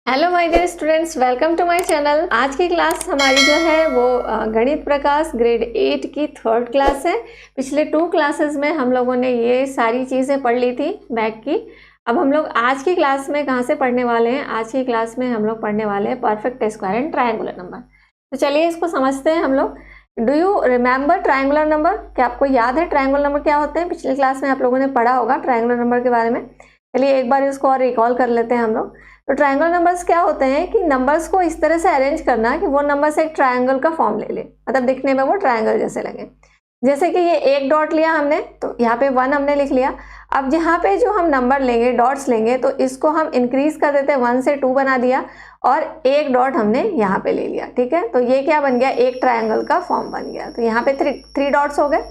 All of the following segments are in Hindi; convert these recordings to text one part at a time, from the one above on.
Hello my dear students, welcome to my channel. आज की क्लास हमारी जो है वो गणित प्रकाश ग्रेड 8 की थर्ड क्लास है। पिछले 2 क्लासेस में हम लोगों ने ये सारी चीज़ें पढ़ ली थी मैथ की। अब हम लोग आज की क्लास में कहाँ से पढ़ने वाले हैं? आज की क्लास में हम लोग पढ़ने वाले हैं perfect square and triangular number. तो चलिए इसको समझते हैं हम लोग। Do you remember triangular number? क्या आपको याद है ट्रायंगुलर नंबर क्या होते हैं? पिछली क्लास में आप लोगों ने पढ़ा होगा ट्रायंगुलर नंबर के बारे में। चलिए एक बार इसको और रिकॉल कर लेते हैं हम लोग। तो ट्रायंगल नंबर्स क्या होते हैं कि नंबर्स को इस तरह से अरेंज करना कि वो नंबर्स एक ट्रायंगल का फॉर्म ले ले, मतलब दिखने में वो ट्रायंगल जैसे लगे। जैसे कि ये एक डॉट लिया हमने, तो यहाँ पे 1 हमने लिख लिया। अब यहाँ पे जो हम नंबर लेंगे, डॉट्स लेंगे, तो इसको हम इंक्रीज कर देते हैं, 1 से 2 बना दिया और एक डॉट हमने यहाँ पे ले लिया। ठीक है, तो ये क्या बन गया? एक ट्रायंगल का फॉर्म बन गया। तो यहाँ पे थ्री डॉट्स हो गए।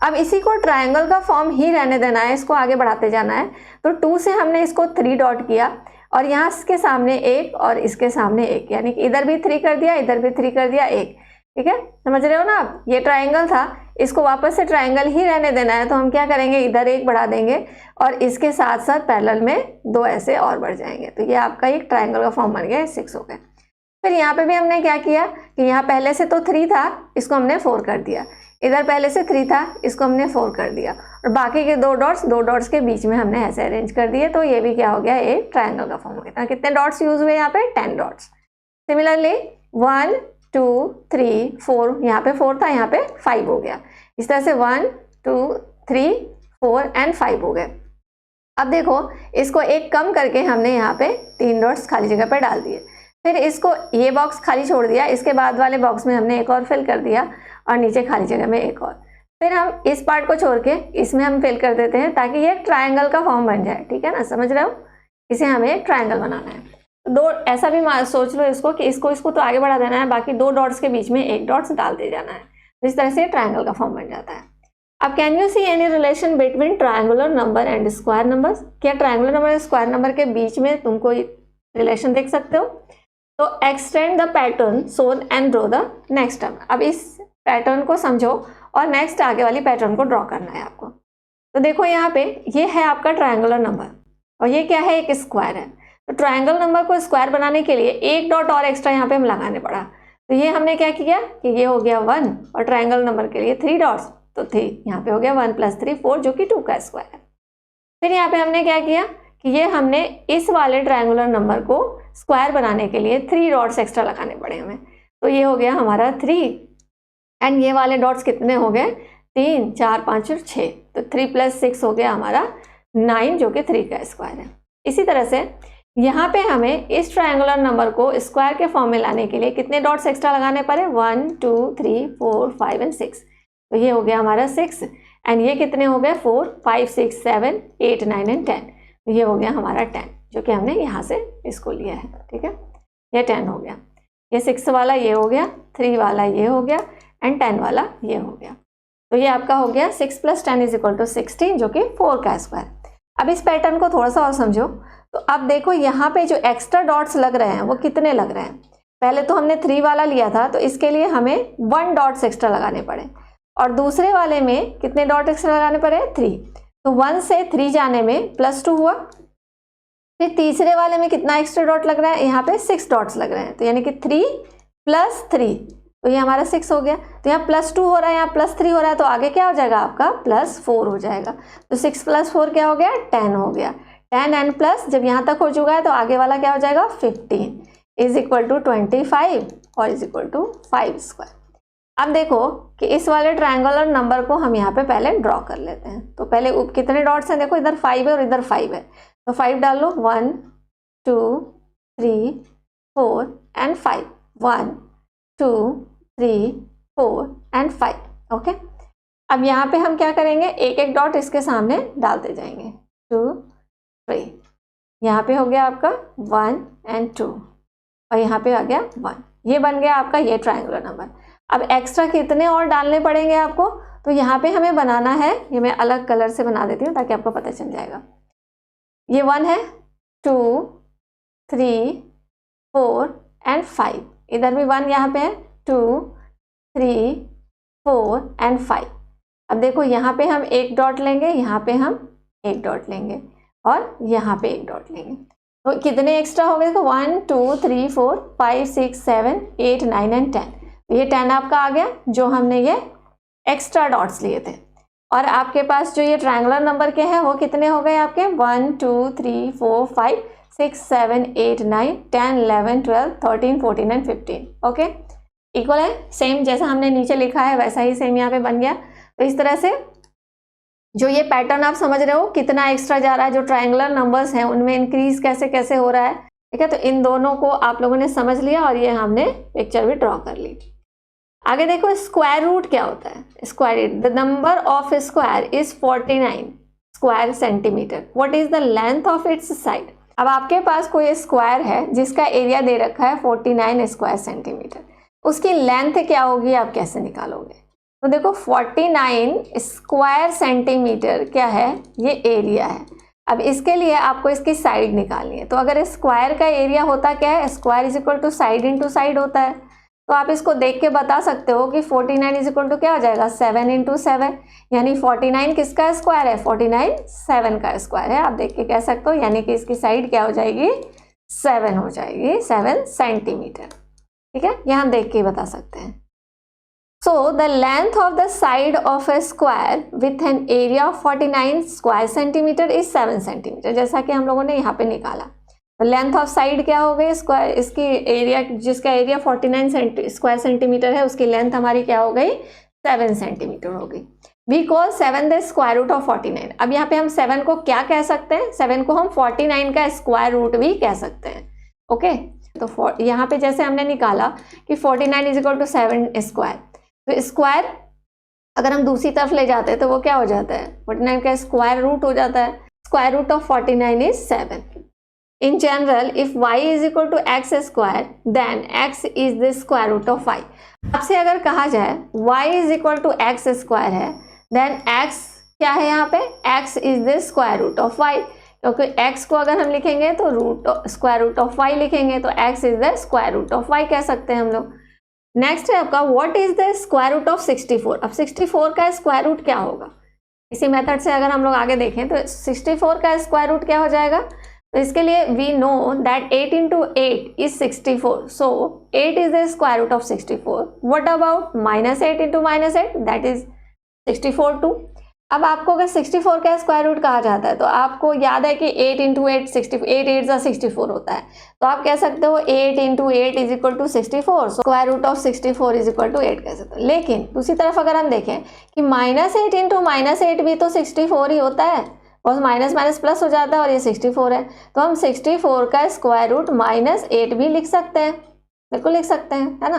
अब इसी को ट्रायंगल का फॉर्म ही रहने देना है, इसको आगे बढ़ाते जाना है। तो 2 से हमने इसको 3 डॉट किया और यहाँ इसके सामने 1 और इसके सामने 1, यानी कि इधर भी 3 कर दिया, इधर भी 3 कर दिया, 1। ठीक है, समझ रहे हो ना आप? ये ट्रायंगल था, इसको वापस से ट्रायंगल ही रहने देना है। तो हम क्या करेंगे, इधर 1 बढ़ा देंगे और इसके साथ साथ पैरेलल में 2 ऐसे और बढ़ जाएंगे। तो ये आपका एक ट्रायंगल का फॉर्म बन गया, 6 हो गए। फिर यहाँ पे भी हमने क्या किया कि यहाँ पहले से तो 3 था, इसको हमने 4 कर दिया। इधर पहले से 3 था, इसको हमने 4 कर दिया और बाकी के 2 डॉट्स के बीच में हमने ऐसे अरेंज कर दिए। तो ये भी क्या हो गया? एक ट्रायंगल का फॉर्म हो गया। कितने डॉट्स यूज हुए यहाँ पे? 10 डॉट्स। सिमिलरली 1 2 3 4, यहाँ पे 4 था, यहाँ पे 5 हो गया। इस तरह से 1 2 3 4 एंड 5 हो गए। अब देखो, इसको एक कम करके हमने यहाँ पे 3 डॉट्स खाली जगह पर डाल दिए। फिर इसको ये बॉक्स खाली छोड़ दिया, इसके बाद वाले बॉक्स में हमने एक और फिल कर दिया और नीचे खाली जगह में एक और। फिर हम इस पार्ट को छोड़ के इसमें हम फिल कर देते हैं ताकि ये एक ट्रायंगल का फॉर्म बन जाए। ठीक है ना, समझ रहे हो? इसे हमें एक ट्रायंगल बनाना है। तो 2 ऐसा भी सोच लो इसको कि इसको तो आगे बढ़ा देना है, बाकी 2 डॉट्स के बीच में 1 डॉट्स डाल दे जाना है। तो इस तरह से ट्रायंगल का फॉर्म बन जाता है। अब can you see any relation between triangular number and square number? क्या ट्रायंगुलर नंबर और स्क्वायर नंबर के बीच में तुम कोई रिलेशन देख सकते हो? तो extend the pattern shown and draw the next term. अब इस पैटर्न को समझो और नेक्स्ट आगे वाली पैटर्न को ड्रॉ करना है आपको। तो देखो यहाँ पे ये है आपका ट्रायंगुलर नंबर और ये क्या है? एक स्क्वायर है। तो ट्रायंगल नंबर को स्क्वायर बनाने के लिए 1 डॉट और एक्स्ट्रा यहाँ पे हम लगाने पड़ा। तो ये हमने क्या किया कि ये हो गया 1 और ट्रायंगल नंबर के लिए 3 डॉट्स, तो 3 यहाँ पे हो गया 1 + 3 4, जो कि 2 का स्क्वायर है। फिर यहाँ पे हमने क्या किया कि ये हमने इस वाले ट्रायंगुलर नंबर को स्क्वायर बनाने के लिए 3 डॉट्स एक्स्ट्रा लगाने पड़े हमें। तो ये हो गया हमारा 3 एंड ये वाले डॉट्स कितने हो गए? 3 4 5 और 6। तो 3 + 6 हो गया हमारा 9, जो कि 3 का स्क्वायर है। इसी तरह से यहाँ पे हमें इस ट्रायंगुलर नंबर को स्क्वायर के फॉर्म में लाने के लिए कितने डॉट्स एक्स्ट्रा लगाने पड़े? 1 2 3 4 5 एंड 6। तो ये हो गया हमारा 6 एंड ये कितने हो गए? 4 5 6 7 8 9 एंड 10। तो ये हो गया हमारा 10, जो कि हमने यहाँ से इसको लिया है। ठीक है, ये 10 हो गया। ये 6 वाला ये हो गया, 3 वाला ये हो गया एंड 10 वाला ये हो गया। तो ये आपका हो गया 6 + 10 = 16, जो कि 4 का स्क्वायर। अब इस पैटर्न को थोड़ा सा और समझो। तो अब देखो यहाँ पे जो एक्स्ट्रा डॉट्स लग रहे हैं वो कितने लग रहे हैं? पहले तो हमने 3 वाला लिया था, तो इसके लिए हमें 1 डॉट्स एक्स्ट्रा लगाने पड़े और दूसरे वाले में कितने डॉट एक्स्ट्रा लगाने पड़े? 3। तो 1 से 3 जाने में +2 हुआ। फिर तीसरे वाले में कितना एक्स्ट्रा डॉट लग रहा है? यहाँ पे 6 डॉट्स लग रहे हैं। तो यानी कि 3 + 3, तो ये हमारा 6 हो गया। तो यहाँ +2 हो रहा है, यहाँ +3 हो रहा है, तो आगे क्या हो जाएगा आपका? +4 हो जाएगा। तो 6 + 4 क्या हो गया? 10 हो गया। 10 एंड प्लस जब यहाँ तक हो चुका है तो आगे वाला क्या हो जाएगा? 15 = 25 और =5 स्क्वायर। अब देखो कि इस वाले ट्रायंगुलर नंबर को हम यहाँ पे पहले ड्रॉ कर लेते हैं। तो पहले कितने डॉट्स हैं? देखो इधर 5 है और इधर 5 है, तो 5 डाल लो। 1 2 3 4 एंड 5, 1 2 3 4 एंड 5। ओके, अब यहाँ पे हम क्या करेंगे? एक एक डॉट इसके सामने डालते जाएंगे। 2 3, यहाँ पे हो गया आपका 1 एंड 2 और यहाँ पे आ गया 1। ये बन गया आपका ये ट्रायंगुलर नंबर। अब एक्स्ट्रा कितने और डालने पड़ेंगे आपको? तो यहाँ पे हमें बनाना है, ये मैं अलग कलर से बना देती हूँ ताकि आपको पता चल जाएगा। ये 1 है, 2 3 4 एंड 5, इधर भी 1 यहाँ पे है, 2 3 4 एंड 5। अब देखो यहाँ पे हम 1 डॉट लेंगे, यहाँ पे हम 1 डॉट लेंगे और यहाँ पे 1 डॉट लेंगे। तो कितने एक्स्ट्रा हो गए? 1 2 3 4 5 6 7 8 9 एंड 10। ये 10 आपका आ गया जो हमने ये एक्स्ट्रा डॉट्स लिए थे। और आपके पास जो ये ट्रायंगुलर नंबर के हैं वो कितने हो गए आपके? 1 2 3 4 5 6 7 8 9 10 11 12 13 14 एंड 15। ओके, इक्वल है, सेम जैसा हमने नीचे लिखा है वैसा ही सेम यहाँ पे बन गया। तो इस तरह से जो ये पैटर्न आप समझ रहे हो कितना एक्स्ट्रा जा रहा है, जो ट्रायंगुलर नंबर्स हैं उनमें इंक्रीज कैसे कैसे हो रहा है। ठीक है, तो इन दोनों को आप लोगों ने समझ लिया और ये हमने पिक्चर भी ड्रॉ कर ली। आगे देखो, स्क्वायर रूट क्या होता है? Square root, the number of square is 49 square centimetre. What is the length of its side? अब आपके पास कोई स्क्वायर है जिसका एरिया दे रखा है 49 स्क्वायर सेंटीमीटर, उसकी लेंथ क्या होगी आप कैसे निकालोगे? तो देखो 49 स्क्वायर सेंटीमीटर क्या है? ये एरिया है। अब इसके लिए आपको इसकी साइड निकालनी है। तो अगर स्क्वायर का एरिया होता क्या है? Square is equal to side into side होता है। तो आप इसको देख के बता सकते हो कि 49 इज इक्वल टू क्या हो जाएगा? 7 इंटू 7, यानी 49 किसका स्क्वायर है? 49 7 का स्क्वायर है। आप देख के कह सकते हो, यानी कि इसकी साइड क्या हो जाएगी? 7 हो जाएगी, 7 सेंटीमीटर। ठीक है, यहाँ देख के बता सकते हैं। So the length of the side of A square with an area of 49 square centimetre is 7 centimetre, जैसा कि हम लोगों ने यहाँ पे निकाला। लेंथ ऑफ साइड क्या हो गई? स्क्वायर, इसकी एरिया, जिसका एरिया 49 स्क्वायर सेंटीमीटर है उसकी लेंथ हमारी क्या हो गई? 7 सेंटीमीटर हो गई। We call 7 the square root of 49। अब यहाँ पे हम 7 को क्या कह सकते हैं? 7 को हम 49 का स्क्वायर रूट भी कह सकते हैं। ओके, तो यहाँ पे जैसे हमने निकाला कि 49 इज इक्वल टू 7 स्क्वायर, तो स्क्वायर अगर हम दूसरी तरफ ले जाते हैं तो वो क्या हो जाता है? 49 का स्क्वायर रूट हो जाता है। Square root of 49 is 7। In general, if y is equal to x square, then x is the square root of y. आपसे अगर कहा जाए y is equal to x square है, then x क्या है यहाँ पे? x is the square root of y, क्योंकि x को अगर हम लिखेंगे तो स्क्वायर रूट ऑफ y लिखेंगे, तो x is the square root of y कह सकते हैं हम लोग। नेक्स्ट है आपका what is the square root of 64। अब 64 का स्क्वायर रूट क्या होगा? इसी मेथड से अगर हम लोग आगे देखें तो 64 का स्क्वायर रूट क्या हो जाएगा? तो इसके लिए we know that 8 into 8 is 64, so 8 is the square root of 64। What about -8 into -8, that is 64 too. अब आपको अगर 64 का स्क्वायर रूट कहा जाता है तो आपको याद है कि 8 इंटू 8 8 8 64 होता है, तो आप कह सकते हो 8 into 8 is equal to 64, square root of 64 is equal to 8 कह सकते हो। लेकिन दूसरी तरफ अगर हम देखें कि -8 इंटू -8 भी तो 64 ही होता है, और माइनस माइनस प्लस हो जाता है और ये 64 है, तो हम 64 का स्क्वायर रूट -8 भी लिख सकते हैं, बिल्कुल लिख सकते हैं, है ना।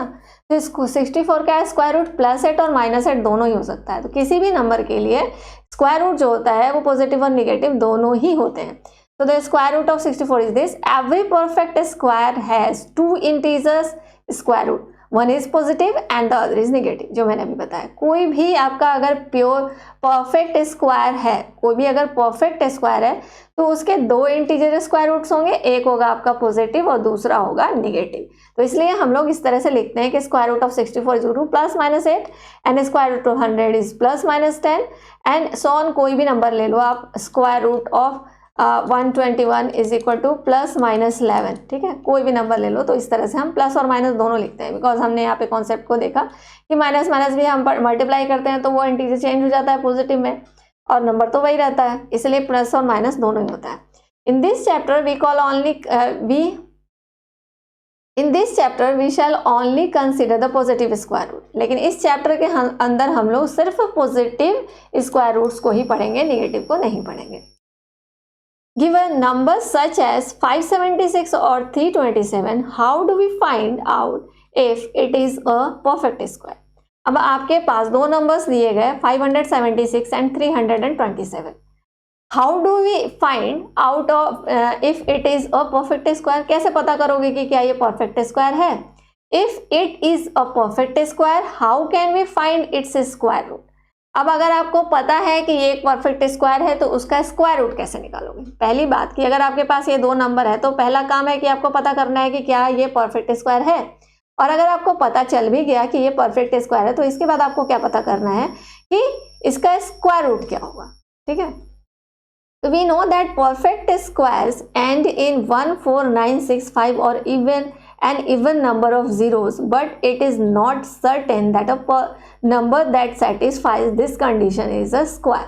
तो इसको 64 का स्क्वायर रूट +8 और -8 दोनों ही हो सकता है। तो किसी भी नंबर के लिए स्क्वायर रूट जो होता है वो पॉजिटिव और निगेटिव दोनों ही होते हैं। तो the square root of 64 is this. Every perfect square has 2 integers square root, one is positive and the other is negative, जो मैंने अभी बताया। कोई भी आपका अगर प्योर परफेक्ट स्क्वायर है, कोई भी अगर परफेक्ट स्क्वायर है तो उसके 2 इंटीजर स्क्वायर रूट्स होंगे, एक होगा आपका पॉजिटिव और दूसरा होगा निगेटिव। तो इसलिए हम लोग इस तरह से लिखते हैं कि square root of 64 is to +-8 and square root of 100 is +-10 and so on. कोई भी नंबर ले लो आप, square root of 121 is equal to +-11, ठीक है, कोई भी नंबर ले लो। तो इस तरह से हम प्लस और माइनस दोनों लिखते हैं, बिकॉज हमने यहाँ पे कॉन्सेप्ट को देखा कि माइनस माइनस भी हम मल्टीप्लाई करते हैं तो वो इंटीजर चेंज हो जाता है पॉजिटिव में और नंबर तो वही रहता है, इसलिए प्लस और माइनस दोनों ही होता है। In this chapter we shall only consider the positive square root. लेकिन इस चैप्टर के अंदर हम लोग सिर्फ पॉजिटिव स्क्वायर रूट्स को ही पढ़ेंगे, निगेटिव को नहीं पढ़ेंगे। Given numbers such as 576 or 327, how do we find out if it is a perfect square? अब आपके पास 2 नंबर्स दिए गए 576 and 327। How do we find out of if it is a perfect square? कैसे पता करोगे कि क्या ये परफेक्ट स्क्वायर है? If it is a perfect square, how can we find its square root? अब अगर आपको पता है कि ये एक परफेक्ट स्क्वायर है तो उसका स्क्वायर रूट कैसे निकालोगे? पहली बात कि अगर आपके पास ये 2 नंबर है तो पहला काम है कि आपको पता करना है कि क्या ये परफेक्ट स्क्वायर है। और अगर आपको पता चल भी गया कि ये परफेक्ट स्क्वायर है तो इसके बाद आपको क्या पता करना है कि इसका स्क्वायर रूट क्या होगा, ठीक है। So we know that perfect squares end in 1, 4, 9, 6, 5 or even an even number of zeros, but it is not certain that a number that satisfies this condition is a square.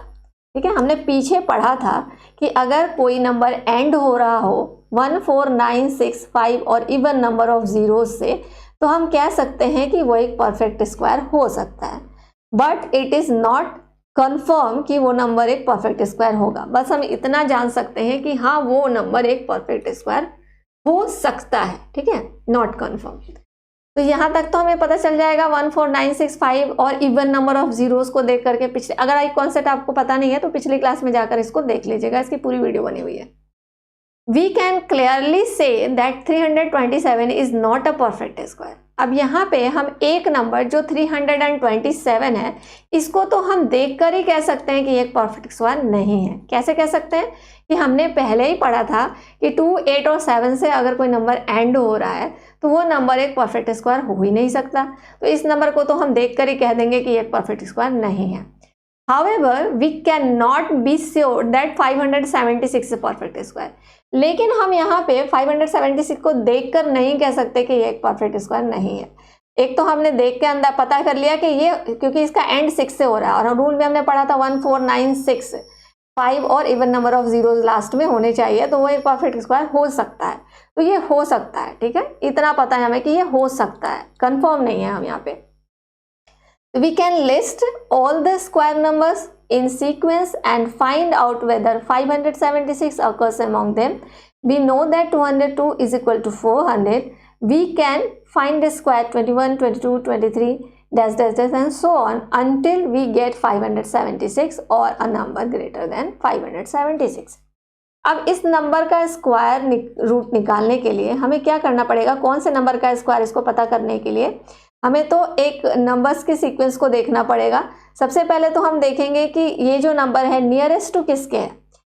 ठीक है, हमने पीछे पढ़ा था कि अगर कोई नंबर एंड हो रहा हो 1, 4, 9, 6, 5 और इवन नंबर ऑफ जीरोस से, तो हम कह सकते हैं कि वो एक परफेक्ट स्क्वायर हो सकता है, but it is not confirm कि वो नंबर एक परफेक्ट स्क्वायर होगा। बस हम इतना जान सकते हैं कि हाँ वो नंबर एक परफेक्ट स्क्वायर हो सकता है, ठीक है, नॉट कंफर्म। तो यहाँ तक तो हमें पता चल जाएगा 1, 4, 9, 6, 5 और इवन नंबर ऑफ जीरोस को देख करके। पिछले अगर एक कॉन्सेप्ट आपको पता नहीं है तो पिछली क्लास में जाकर इसको देख लीजिएगा, इसकी पूरी वीडियो बनी हुई है। We can clearly say that 327 is not a perfect square. अब यहाँ पे हम एक नंबर जो 327 है, इसको तो हम देखकर ही कह सकते हैं कि एक परफेक्ट स्क्वायर नहीं है। कैसे कह सकते हैं कि हमने पहले ही पढ़ा था कि 2, 8 और 7 से अगर कोई नंबर एंड हो रहा है तो वो नंबर एक परफेक्ट स्क्वायर हो ही नहीं सकता। तो इस नंबर को तो हम देखकर ही कह देंगे कि एक परफेक्ट स्क्वायर नहीं है। However, we cannot be sure that 576 is a perfect square. लेकिन हम यहाँ पे 576 को देखकर नहीं कह सकते कि ये एक परफेक्ट स्क्वायर नहीं है। एक तो हमने देख के अंदर पता कर लिया कि ये, क्योंकि इसका एंड 6 से हो रहा है और रूल में हमने पढ़ा था 1, 4, 9, 6, 5 और even number of zeros last में होने चाहिए, तो वो एक परफेक्ट स्क्वायर हो सकता है। तो ये हो सकता है, ठीक है, इतना पता है हमें कि ये हो सकता है, कंफर्म नहीं है हम यहाँ पे। We can list all the square numbers in sequence and find out whether 576 occurs among them. We know that 202 is equal to 400. We can find the square 21, 22, 23, dash, dash, dash and so on until we get 576 or a number greater than 576. अब इस नंबर का स्क्वायर रूट निकालने के लिए हमें क्या करना पड़ेगा, कौन से नंबर का स्क्वायर, इसको पता करने के लिए हमें तो एक नंबर्स के सीक्वेंस को देखना पड़ेगा। सबसे पहले तो हम देखेंगे कि ये जो नंबर है नियरेस्ट टू किसके है,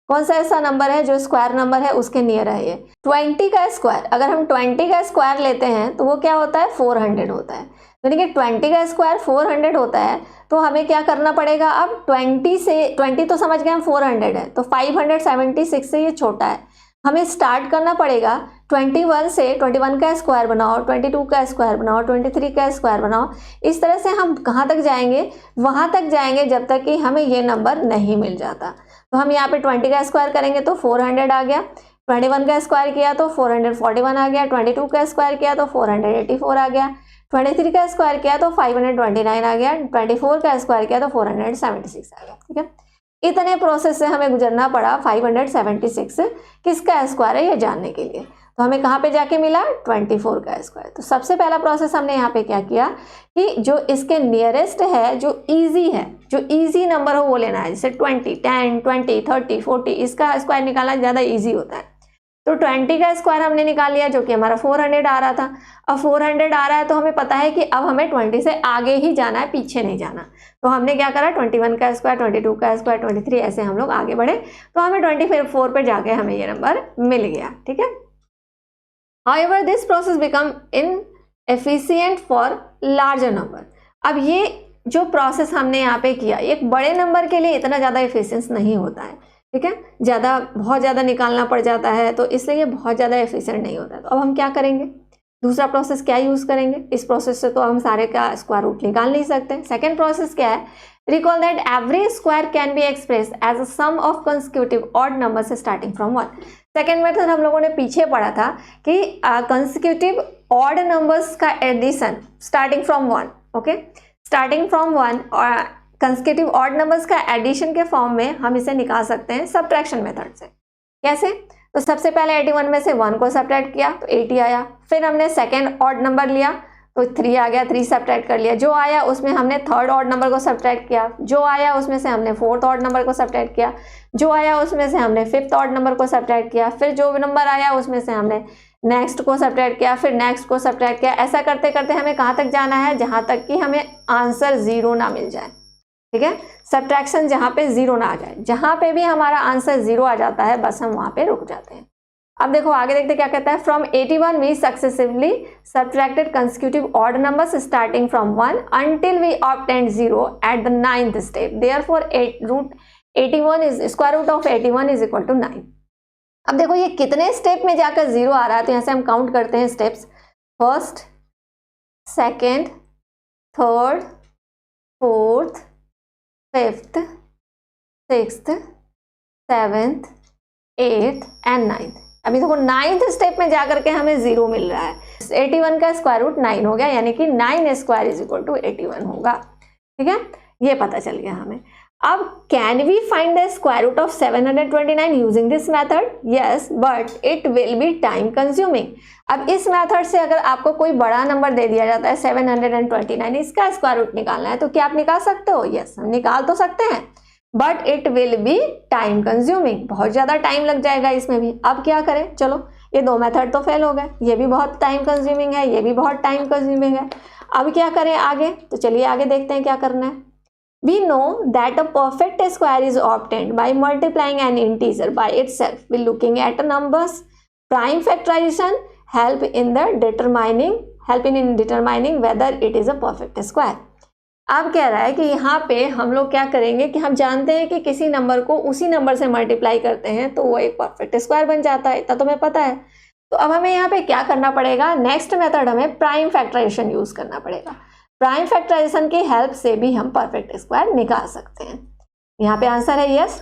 कौन सा ऐसा नंबर है जो स्क्वायर नंबर है उसके नियर है। ये 20 का स्क्वायर, अगर हम 20 का स्क्वायर लेते हैं तो वो क्या होता है, 400 होता है। यानी कि 20 का स्क्वायर 400 होता है, तो हमें क्या करना पड़ेगा, अब 20 से 20 तो समझ गए हम 400 है, तो 576 से ये छोटा है, हमें स्टार्ट करना पड़ेगा 21 से। 21 का स्क्वायर बनाओ, 22 का स्क्वायर बनाओ, 23 का स्क्वायर बनाओ। इस तरह से हम कहाँ तक जाएंगे, वहाँ तक जाएंगे जब तक कि हमें ये नंबर नहीं मिल जाता। तो हम यहाँ पे 20 का स्क्वायर करेंगे तो 400 आ गया, 21 का स्क्वायर किया तो 441 आ गया, 22 का स्क्वायर किया तो 484 आ गया, 23 का स्क्वायर किया तो 529 आ गया, 24 का स्क्वायर किया तो 476 आ गया, ठीक है। इतने प्रोसेस से हमें गुजरना पड़ा 576 किसका स्क्वायर है ये जानने के लिए। तो हमें कहाँ पे जाके मिला, 24 का स्क्वायर। तो सबसे पहला प्रोसेस हमने यहाँ पे क्या किया कि जो इसके नियरेस्ट है, जो इजी है, जो इजी नंबर हो वो लेना है। जैसे 20, 10, 20, 30, 40, इसका स्क्वायर निकालना ज़्यादा इजी होता है। तो 20 का स्क्वायर हमने निकाल लिया जो कि हमारा 400 आ रहा था। अब 400 आ रहा है तो हमें पता है कि अब हमें 20 से आगे ही जाना है, पीछे नहीं जाना। तो हमने क्या करा, 21 का स्क्वायर, 22 का स्क्वायर, 23, ऐसे हम लोग आगे बढ़े तो हमें 24 पे जाके हमें ये नंबर मिल गया, ठीक है। However, this process become inefficient for larger number. अब ये जो प्रोसेस हमने यहाँ पे किया, एक बड़े नंबर के लिए इतना ज़्यादा एफिशिएंस नहीं होता है, ठीक है, बहुत ज़्यादा निकालना पड़ जाता है, तो इसलिए ये बहुत ज़्यादा एफिशिएंट नहीं होता है। तो अब हम क्या करेंगे, दूसरा प्रोसेस क्या यूज़ करेंगे। इस प्रोसेस से तो हम सारे का स्क्वायर रूट निकाल नहीं सकते। सेकेंड प्रोसेस क्या है, recall that every square can be express as a sum of consecutive odd numbers starting from 1। Second method हम लोगों ने पीछे पढ़ा था कि कंसेक्यूटिव ऑड नंबर्स का addition starting from 1, okay, starting from 1 और कंसेक्यूटिव ऑड नंबर्स का एडिशन के फॉर्म में हम इसे निकाल सकते हैं सब्ट्रैक्शन मेथड से। कैसे, तो सबसे पहले 81 में से 1 को सब्ट्रैक्ट किया तो 80 आया, फिर हमने सेकेंड ऑड नंबर लिया तो 3 आ गया, 3 सब्ट्रैक्ट कर लिया, जो आया उसमें हमने थर्ड ऑड नंबर को सब्ट्रैक्ट किया, जो आया उसमें से हमने फोर्थ ऑड नंबर को सब्ट्रैक्ट किया, जो आया उसमें से हमने फिफ्थ ऑड नंबर को सब्ट्रैक्ट किया, फिर जो नंबर आया उसमें से हमने नेक्स्ट को सब्ट्रैक्ट किया, फिर नेक्स्ट को सब्ट्रैक्ट किया। ऐसा करते करते हमें कहाँ तक जाना है, जहाँ तक कि हमें आंसर 0 ना मिल जाए, ठीक है, सब्ट्रैक्शन जहाँ पे 0 ना आ जाए। जहाँ पे भी हमारा आंसर 0 आ जाता है बस हम वहाँ पे रुक जाते हैं। अब देखो आगे देखते क्या कहता है, from 81 we successively subtracted consecutive odd numbers starting from 1 until we obtained 0 at the 9th step. Therefore, root 81 is square root of 81 is equal to 9। अब देखो ये कितने स्टेप में जाकर 0 आ रहा है, तो यहाँ से हम काउंट करते हैं steps. First, second, third, fourth, fifth, sixth, seventh, eighth and ninth. अभी देखो नाइन्थ स्टेप में जाकर के हमें 0 मिल रहा है। 81 का स्क्वायर रूट 9 हो गया, यानी कि 9 स्क्वायर इज इक्वल टू 81 होगा। ठीक है, ये पता चल गया हमें। अब can we find the square root of 729 using this method? Yes, but it will be time consuming. अब इस मेथड से अगर आपको कोई बड़ा नंबर दे दिया जाता है 729, इसका स्क्वायर रूट निकालना है, तो क्या आप निकाल सकते हो? यस, हम निकाल तो सकते हैं, but it will be time consuming, बहुत ज्यादा टाइम लग जाएगा इसमें भी। अब क्या करें? चलो, ये दो मेथड तो फेल हो गए, ये भी बहुत टाइम कंज्यूमिंग है, ये भी बहुत टाइम कंज्यूमिंग है। अब क्या करें आगे? तो चलिए आगे देखते हैं क्या करना है। We know that a perfect square is obtained by multiplying an integer by itself. By looking at a numbers, prime factorization help in determining whether it is a perfect square. अब कह रहा है कि यहाँ पे हम लोग क्या करेंगे कि हम जानते हैं कि किसी नंबर को उसी नंबर से मल्टीप्लाई करते हैं तो वो एक परफेक्ट स्क्वायर बन जाता है, इतना तो हमें पता है। तो अब हमें यहाँ पे क्या करना पड़ेगा? नेक्स्ट मेथड हमें प्राइम फैक्टराइजेशन यूज करना पड़ेगा। प्राइम फैक्टराइजेशन की हेल्प से भी हम परफेक्ट स्क्वायर निकाल सकते हैं। यहाँ पे आंसर है yes.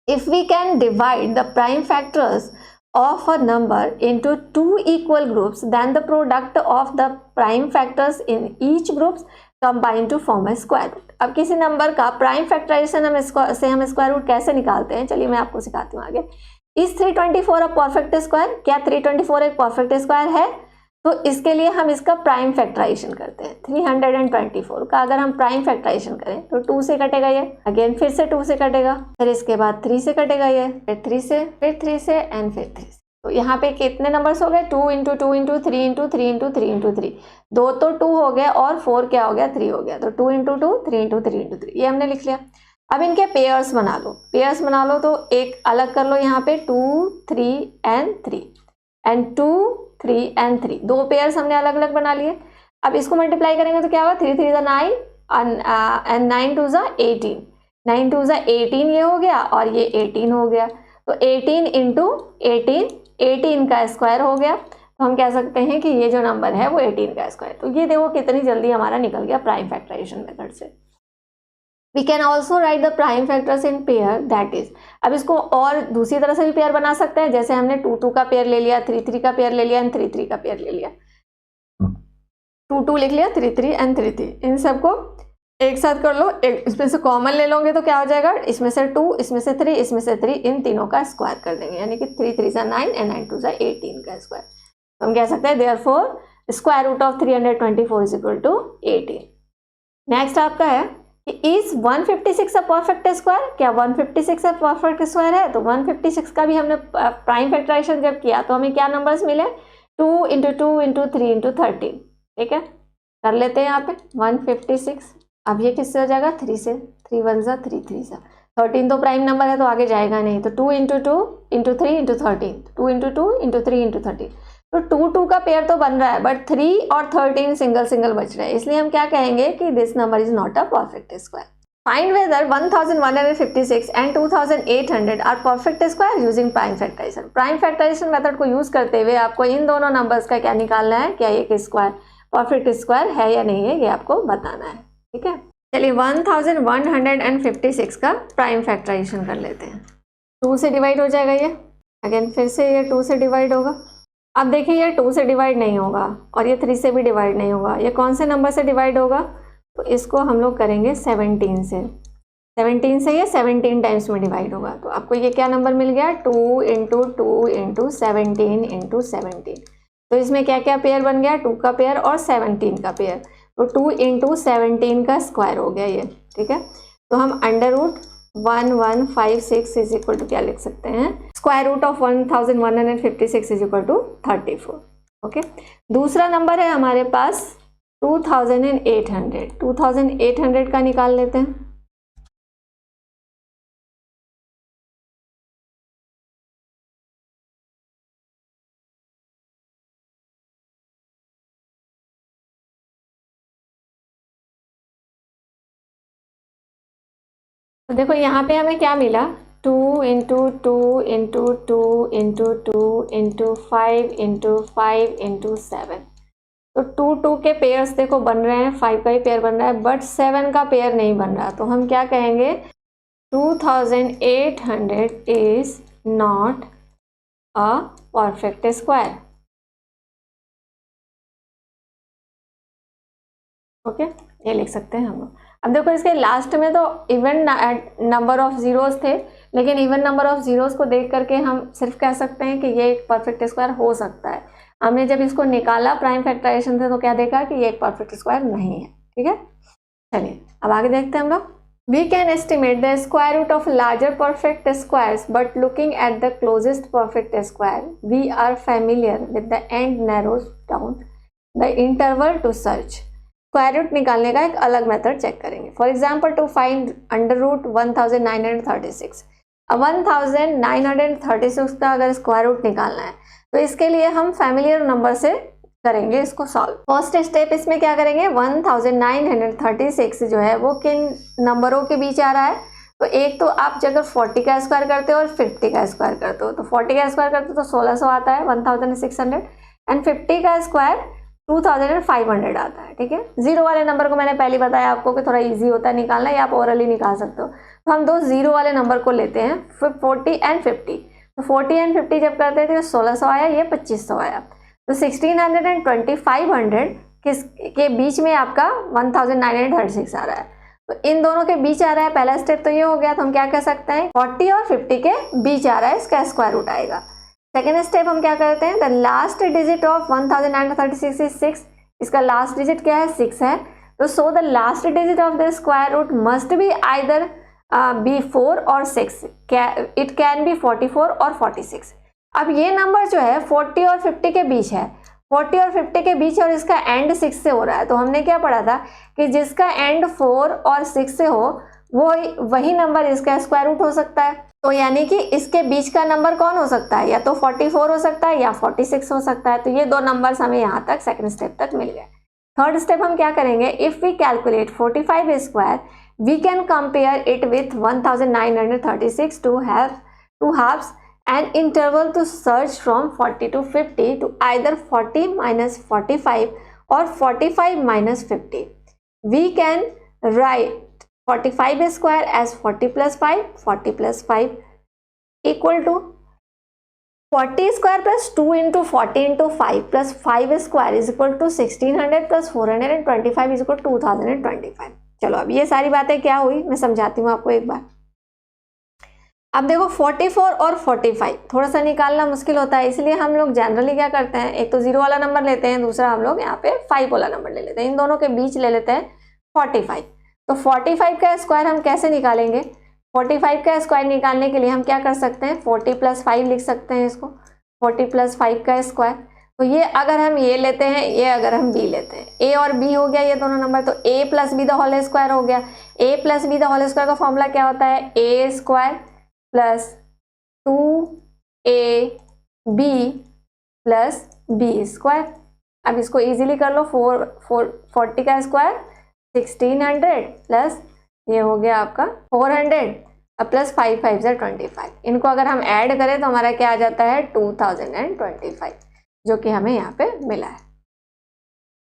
If we can divide the prime factors of a number into two equal groups, then the product of the prime factors in each groups combine to form a square root. अब किसी नंबर का प्राइम फैक्टराइजेशन हम स्क्वायर रूट कैसे निकालते हैं, चलिए मैं आपको सिखाती हूँ आगे। इस 324 अ परफेक्ट स्क्वायर? क्या 324 एक परफेक्ट स्क्वायर है? तो इसके लिए हम इसका प्राइम फैक्टराइजेशन करते हैं। 324 का अगर हम प्राइम फैक्टराइजेशन करें तो 2 से कटेगा ये, अगेन फिर से 2 से कटेगा, फिर इसके बाद 3 से कटेगा ये, फिर 3 से, फिर 3 से एंड फिर 3 से। तो यहाँ पे कितने नंबर्स हो गए? 2 into 2 into 3 into 3 into 3 into 3। 2 तो 2 हो गया और 4 क्या हो गया? 3 हो गया। तो 2 इंटू 2, 3 इंटू 3 इंटू 3, ये हमने लिख लिया। अब इनके पेयर्स बना लो, पेयर्स बना लो, तो एक अलग कर लो यहाँ पे 2, 3 एंड 3 एंड 2, 3 एंड 3, दो पेयर्स हमने अलग अलग बना लिए। अब इसको मल्टीप्लाई करेंगे तो क्या होगा? 3 3 9 एंड 9 2 18, 9 2 18 ये हो गया और ये 18 हो गया। तो 18 इंटू 18, 18 का स्क्वायर हो गया। तो हम कह सकते हैं कि ये जो नंबर है वो 18 का स्क्वायर। तो ये देखो कितनी जल्दी हमारा निकल गया प्राइम फैक्टराइजेशन मेथड से। We can also write the prime factors in pair, that is, अब इसको और दूसरी तरह से भी पेयर बना सकते हैं, जैसे हमने 2 2 का पेयर ले लिया, 3 3 का पेयर ले लिया एंड 3 3 का पेयर ले लिया, 2 2 लिख लिया, 3 3 एंड 3 3, इन सबको एक साथ कर लो। इसमें से कॉमन ले लोगे तो क्या हो जाएगा? इसमें से 2, इसमें से 3, इसमें से 3, इन तीनों का स्क्वायर कर देंगे, यानी कि 3 3 9 एंड 9 2 18 का स्क्वायर। तो हम कह सकते हैं therefore square root of 324 is equal to 18। Next आपका है इज 156 अ परफेक्ट स्क्वायर? क्या 156 अ परफेक्ट स्क्वायर है? तो 156 का भी हमने प्राइम फैक्टराइजेशन जब किया तो हमें क्या नंबर्स मिले? 2 इंटू 2 इंटू 3 इंटू 13। ठीक है, कर लेते हैं यहाँ पे 156। अब ये किससे हो जाएगा? 3 से, 3 1 जा 3 3 जा 13 तो प्राइम नंबर है तो आगे जाएगा नहीं। तो 2 into 2 into 3 into 13, 2 into 2 into 3 into 13। तो 2 2 का पेयर तो बन रहा है, बट 3 और 13 सिंगल सिंगल बच रहे हैं, इसलिए हम क्या कहेंगे कि this number is not a perfect square. Find whether 1156 and 2800 are perfect square using prime factorisation. Prime factorisation method को यूज करते हुए आपको इन दोनों नंबर्स का क्या निकालना है, क्या एक स्क्वायर परफेक्ट स्क्वायर है या नहीं है, ये आपको बताना है। ठीक है, चलिए 1156 का प्राइम फैक्टराइजेशन कर लेते हैं। 2 से डिवाइड हो जाएगा ये, अगेन फिर से ये 2 से डिवाइड होगा। अब देखिए ये 2 से डिवाइड नहीं होगा और ये 3 से भी डिवाइड नहीं होगा, ये कौन से नंबर से डिवाइड होगा? तो इसको हम लोग करेंगे 17 से। 17 से ये 17 टाइम्स में डिवाइड होगा। तो आपको ये क्या नंबर मिल गया? 2 इंटू 2 इंटू 17 इंटू 17। तो इसमें क्या क्या पेयर बन गया? 2 का पेयर और 17 का पेयर। तो 2 इंटू 17 का स्क्वायर हो गया ये। ठीक है, तो हम under root 1156 is equal to क्या लिख सकते हैं? Square root of 1156 is equal to 34। Okay, दूसरा नंबर है हमारे पास 2800। 2800 का निकाल लेते हैं। तो देखो यहाँ पे हमें क्या मिला, 2 into 2 into 2 into 2 into 5 into 5 into 7। तो 2 2 के पेयर्स देखो बन रहे हैं, 5 का ही पेयर बन रहा है, बट 7 का पेयर नहीं बन रहा। तो हम क्या कहेंगे, 2800 is not a perfect square. Okay, ये लिख सकते हैं हम लोग। अब देखो इसके लास्ट में तो इवन नंबर ऑफ जीरोस थे, लेकिन इवन नंबर ऑफ जीरोस को देख करके हम सिर्फ कह सकते हैं कि ये एक परफेक्ट स्क्वायर हो सकता है। हमने जब इसको निकाला प्राइम फैक्टराइजेशन से तो क्या देखा कि ये एक परफेक्ट स्क्वायर नहीं है। ठीक है, चलिए अब आगे देखते हैं हम लोग। We can estimate the square root of larger perfect squares, but looking at the closest perfect square, we are familiar with the end narrows down the interval to search. Square root निकालने का एक अलग मेथड चेक करेंगे। For example, to find under root 1936। अब 1936 का अगर स्क्वायर रूट निकालना है तो इसके लिए हम फैमिलियर नंबर से करेंगे इसको सॉल्व। फर्स्ट स्टेप इसमें क्या करेंगे, 1936 जो है वो किन नंबरों के बीच आ रहा है। तो एक तो आप अगर 40 का स्क्वायर करते हो और 50 का स्क्वायर करते हो, तो 40 का स्क्वायर करते हो तो 1600 आता है, 1600, एंड 50 का स्क्वायर 2500 आता है। ठीक है, जीरो वाले नंबर को मैंने पहले बताया आपको कि थोड़ा इजी होता है निकालना, या आप ओरली निकाल सकते हो। तो हम दो जीरो वाले नंबर को लेते हैं, 40 एंड 50। तो 40 एंड 50 जब करते थे तो 1600 आया, ये 2500 आया। तो 1600 एंड 2500 के बीच में आपका 1936 आ रहा है। तो इन दोनों के बीच आ रहा है, पहला स्टेप तो ये हो गया। तो हम क्या कह सकते हैं, 40 और 50 के बीच आ रहा है, इसका स्क्वायर रूट आएगा। सेकेंड स्टेप हम क्या करते हैं, the last digit of 1936 is 6। इसका लास्ट डिजिट क्या है, 6 है। तो so the last digit of the square root must be either be 4 और 6। इट कैन बी 44 और 46। अब ये नंबर जो है 40 और 50 के बीच है, 40 और 50 के बीच, और इसका एंड 6 से हो रहा है। तो हमने क्या पढ़ा था कि जिसका एंड 4 और 6 से हो वो वही नंबर इसका स्क्वायर रूट हो सकता है। तो यानी कि इसके बीच का नंबर कौन हो सकता है, या तो 44 हो सकता है या 46 हो सकता है। तो ये दो नंबर्स हमें यहाँ तक सेकंड स्टेप तक मिल गए। थर्ड स्टेप हम क्या करेंगे, if we calculate 45 square we can compare it with 1936 two halves and interval to search from 40 to 50 to either 40 minus 45 or 45 minus 50. We can write 45 square as 40 plus 5, 40 plus 5 equal to 40 square plus 2 into 40 into 5 plus 5 square is equal to 1600 plus 425 is equal to 2025. चलो अब ये सारी बातें क्या हुई मैं समझाती हूँ आपको एक बार। अब देखो 44 और 45 थोड़ा सा निकालना मुश्किल होता है, इसलिए हम लोग जनरली क्या करते हैं, एक तो जीरो वाला नंबर लेते हैं, दूसरा हम लोग यहाँ पे 5 वाला नंबर ले लेते हैं, इन दोनों के बीच ले लेते हैं 45। तो 45 का स्क्वायर हम कैसे निकालेंगे, 45 का स्क्वायर निकालने के लिए हम क्या कर सकते हैं, 40 प्लस 5 लिख सकते हैं इसको, 40 प्लस 5 का स्क्वायर। तो ये अगर हम ये लेते हैं, ये अगर हम बी लेते हैं, ए और बी हो गया ये दोनों नंबर, तो A plus B the whole square हो गया। A plus B the whole square का फॉर्मूला क्या होता है, A square plus 2ab plus B square. अब इसको इजीली कर लो, 40 का स्क्वायर 1600 प्लस ये हो गया आपका 400 अब प्लस 5 5 से 25। इनको अगर हम ऐड करें तो हमारा क्या आ जाता है 2025, जो कि हमें यहाँ पे मिला है।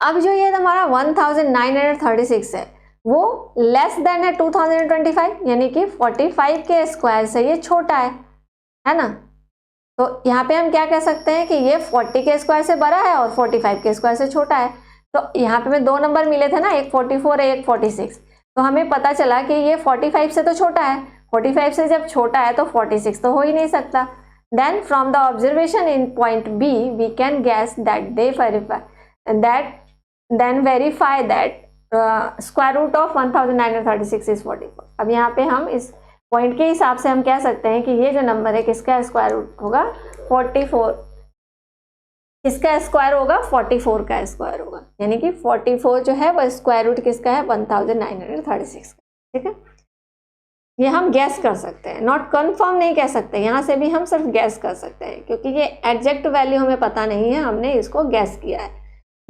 अब जो ये हमारा 1936 है वो लेस देन है 2025, यानी कि 45 के स्क्वायर से ये छोटा है ना। तो यहाँ पे हम क्या कह सकते हैं कि ये 40 के स्क्वायर से बड़ा है और 45 के स्क्वायर से छोटा है। तो यहाँ पे में दो नंबर मिले थे ना, एक 44 है एक 46, तो हमें पता चला कि ये 45 से तो छोटा है, 45 से जब छोटा है तो 46 तो हो ही नहीं सकता। Then from the observation in point B we can guess that verify that square root of 1936 is 44। अब यहाँ पे हम इस पॉइंट के हिसाब से हम कह सकते हैं कि ये जो नंबर है किसका स्क्वायर रूट होगा 44, किसका स्क्वायर होगा 44 का स्क्वायर होगा, यानी कि 44 जो है वो स्क्वायर रूट किसका है 1936 का। ठीक है, ये हम गैस कर सकते हैं, नॉट कंफर्म नहीं कह सकते, यहाँ से भी हम सिर्फ गैस कर सकते हैं क्योंकि ये एग्जैक्ट वैल्यू हमें पता नहीं है, हमने इसको गैस किया है।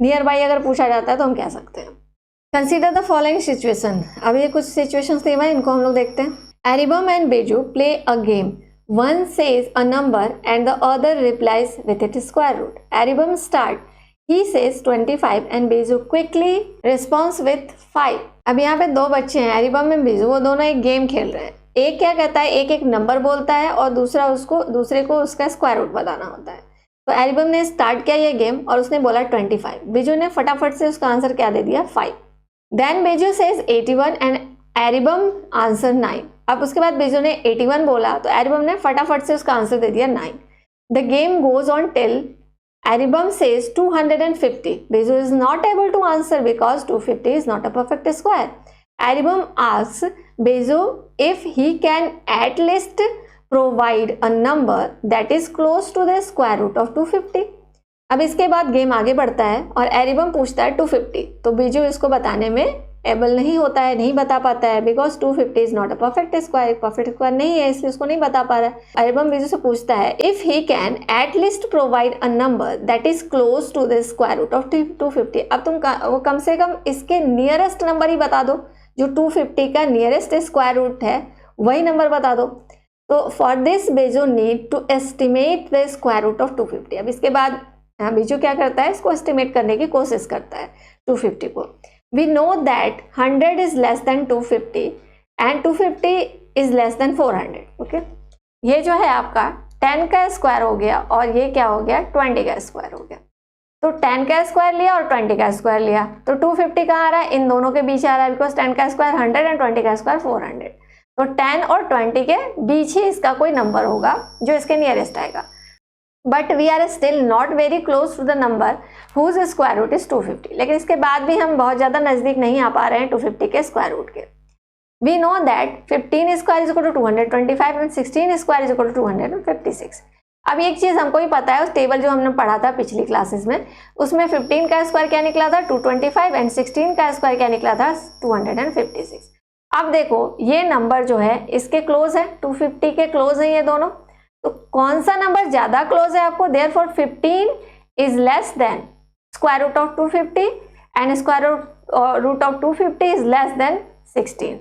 नियर बाई अगर पूछा जाता है तो हम कह सकते हैं। Consider the following situation. अब ये कुछ सिचुएशंस दी हुई हैं, इनको हम लोग देखते हैं। Aribam and Beju play a game. One says a number and the other replies with its square root. Aribam starts. He says 25 and Beju quickly responds with 5. अब यहाँ पे दो बच्चे हैं, अरिबम एंड बेजू, वो दोनों एक गेम खेल रहे हैं. एक क्या कहता है, एक एक नंबर बोलता है और दूसरे को उसका स्क्वायर रूट बताना होता है. तो अरिबम ने स्टार्ट किया ये गेम और उसने बोला 25. बेजू ने फटाफट से उसका आंसर क्या दे दिया, 5. Then Beju says 81 and Aribam answer 9. अब उसके बाद बेजू ने 81 बोला तो अरिबम ने फटाफट से उसका आंसर दे दिया 9. The game goes on till Aribam says 250. Beju is not able to answer because 250 is not a perfect square. Aribam asks Beju if he can at least provide a number that is close to the square root of 250. अब इसके बाद गेम आगे बढ़ता है और एरिबम पूछता है 250. तो बेजू इसको बताने में एबल नहीं होता है, नहीं बता पाता है, because 250 is not a perfect square, perfect square नहीं है, इसलिए उसको नहीं बता पा रहा है. एरिबम बेजू से पूछता है if he can at least provide a number that is close to the square root of 250. अब तुम वो कम से कम इसके नियरेस्ट नंबर ही बता दो, जो 250 का नियरेस्ट स्क्वायर रूट है वही नंबर बता दो. तो for this Beju need to estimate the square root of 250. अब इसके बाद बेजू क्या करता है, इसको एस्टिमेट करने की कोशिश करता है 250 को. We know that 100 is less than 250 and 250 is less than 400. Okay, ये जो है आपका 10 का स्क्वायर हो गया और ये क्या हो गया, 20 का स्क्वायर हो गया. तो 10 का स्क्वायर लिया और 20 का स्क्वायर लिया, तो 250 कहाँ आ रहा है, इन दोनों के बीच आ रहा है, बिकॉज 10 का स्क्वायर 100 एंड 20 का स्क्वायर 400. तो 10 और 20 के बीच ही इसका कोई नंबर होगा जो इसके नियरेस्ट आएगा. But we are still not very close to the number whose square root is 250. लेकिन इसके बाद भी हम बहुत ज़्यादा नज़दीक नहीं आ पा रहे हैं 250 के स्क्वायर रूट के. We know that 15 square is equal to 225 and 16 square is equal to 256. अब एक चीज़ हमको ही पता है, उस टेबल जो हमने पढ़ा था पिछली क्लासेस में, उसमें 15 का स्क्वायर क्या निकला था, 225 एंड 16 का स्क्वायर क्या निकला था, 256. अब देखो ये नंबर जो है इसके क्लोज है, 250 के क्लोज है ये दोनों. तो कौन सा नंबर ज्यादा क्लोज है आपको, therefore 15 is less than square root of 250 and square root of 250 is less than 16.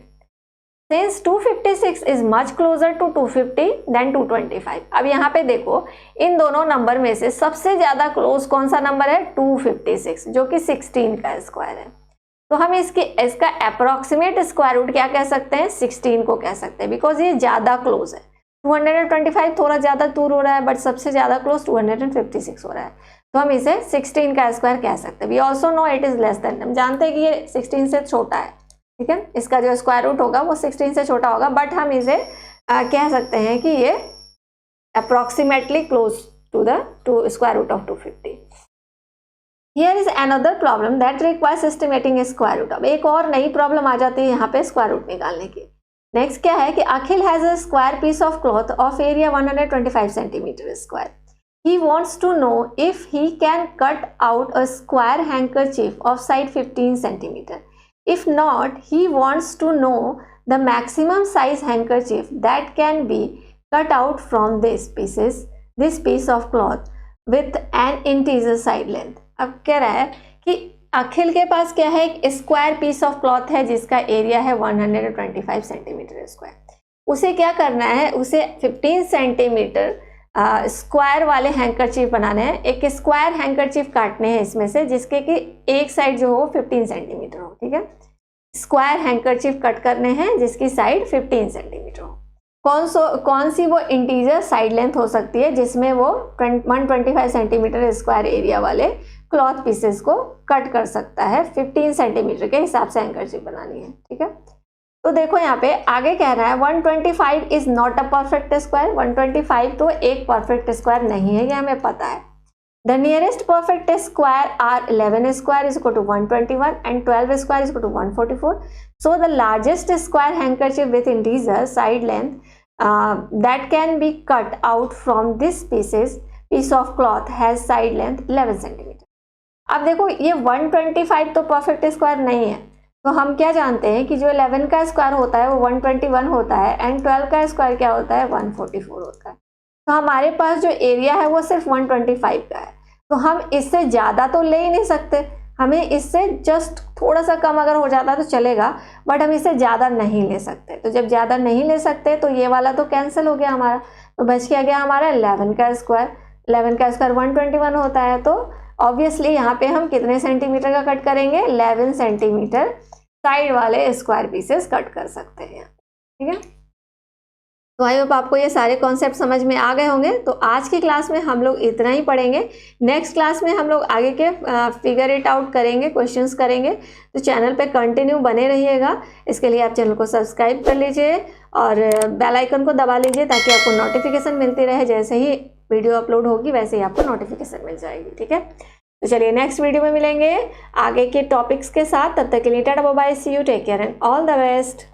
Since 256 is much closer to 250 than 225. अब यहाँ पे देखो इन दोनों नंबर में से सबसे ज्यादा क्लोज कौन सा नंबर है, 256, जो कि 16 का स्क्वायर है. तो हम इसका अप्रोक्सीमेट स्क्वायर रूट क्या कह सकते हैं, 16 को कह सकते हैं, बिकॉज ये ज्यादा क्लोज है. 225 थोड़ा ज़्यादा दूर हो रहा है, बट सबसे ज़्यादा क्लोज 256 हो रहा है, तो हम इसे 16 का स्क्वायर कह सकते हैं. We also know it is less than, हम जानते हैं कि ये 16 से छोटा है, ठीक है, इसका जो स्क्वायर रूट होगा वो 16 से छोटा होगा, बट हम इसे कह सकते हैं कि ये approximately close to square root of 250. Here is another problem that requires estimating square root. अब एक और नई प्रॉब्लम आ जाती है यहाँ पे स्क्वायर रूट निकालने की. नेक्स्ट क्या है कि Akhil has a square piece of cloth of area 125 centimetre square. He wants to know if he can cut out a square handkerchief of side 15 centimetre. If not, he wants to know the maximum size handkerchief that can be cut out from this piece of cloth with an integer side length. अब कह रहा है कि अखिल के पास क्या है, एक स्क्वायर पीस ऑफ क्लॉथ है जिसका एरिया है 125 सेंटीमीटर स्क्वायर. उसे क्या करना है, उसे 15 सेंटीमीटर स्क्वायर वाले हैंकरचीफ बनाने हैं. एक स्क्वायर हैंकरचीफ काटने हैं इसमें से, जिसके कि एक साइड जो हो 15 सेंटीमीटर हो. ठीक है, स्क्वायर हैंकरचीफ कट करने हैं जिसकी साइड 15 सेंटीमीटर हो. कौन सी वो इंटीजर साइड लेंथ हो सकती है जिसमें वो 125 सेंटीमीटर स्क्वायर एरिया वाले क्लॉथ पीसेस को कट कर सकता है, 15 सेंटीमीटर के हिसाब से हैंकरचीफ बनानी है. ठीक है, तो देखो यहाँ पे आगे कह रहा है 125 is not a perfect square. 125 तो एक परफेक्ट स्क्वायर नहीं है, ये हमें पता है. The nearest perfect square are 11 square is equal to 121 and 12 square is equal to 144. So the largest square handkerchief with integer side length that can be cut out from this piece of cloth has side length 11 centimetre. अब देखो ये 125 तो परफेक्ट स्क्वायर नहीं है, तो हम क्या जानते हैं कि जो 11 का स्क्वायर होता है वो 121 होता है एंड 12 का स्क्वायर क्या होता है, 144 होता है. तो हमारे पास जो एरिया है वो सिर्फ 125 का है, तो हम इससे ज़्यादा तो ले ही नहीं सकते. हमें इससे जस्ट थोड़ा सा कम अगर हो जाता तो चलेगा, बट हम इससे ज़्यादा नहीं ले सकते। तो जब ज़्यादा नहीं ले सकते तो ये वाला तो कैंसिल हो गया हमारा, तो बच गया हमारा 11 का स्क्वायर। 11 का स्क्वायर 121 होता है, तो ऑब्वियसली यहाँ पे हम कितने सेंटीमीटर का कट करेंगे, 11 सेंटीमीटर साइड वाले स्क्वायर पीसेस कट कर सकते हैं। ठीक है, तो आई होप आपको ये सारे कॉन्सेप्ट समझ में आ गए होंगे। तो आज की क्लास में हम लोग इतना ही पढ़ेंगे। नेक्स्ट क्लास में हम लोग आगे के फिगर इट आउट करेंगे, क्वेश्चंस करेंगे। तो चैनल पे कंटिन्यू बने रहिएगा। इसके लिए आप चैनल को सब्सक्राइब कर लीजिए और बेल आइकन को दबा लीजिए, ताकि आपको नोटिफिकेशन मिलती रहे। जैसे ही वीडियो अपलोड होगी वैसे ही आपको नोटिफिकेशन मिल जाएगी। ठीक है, तो चलिए नेक्स्ट वीडियो में मिलेंगे आगे के टॉपिक्स के साथ। तब तक के लिए tata bye bye, see you, take care and all the best.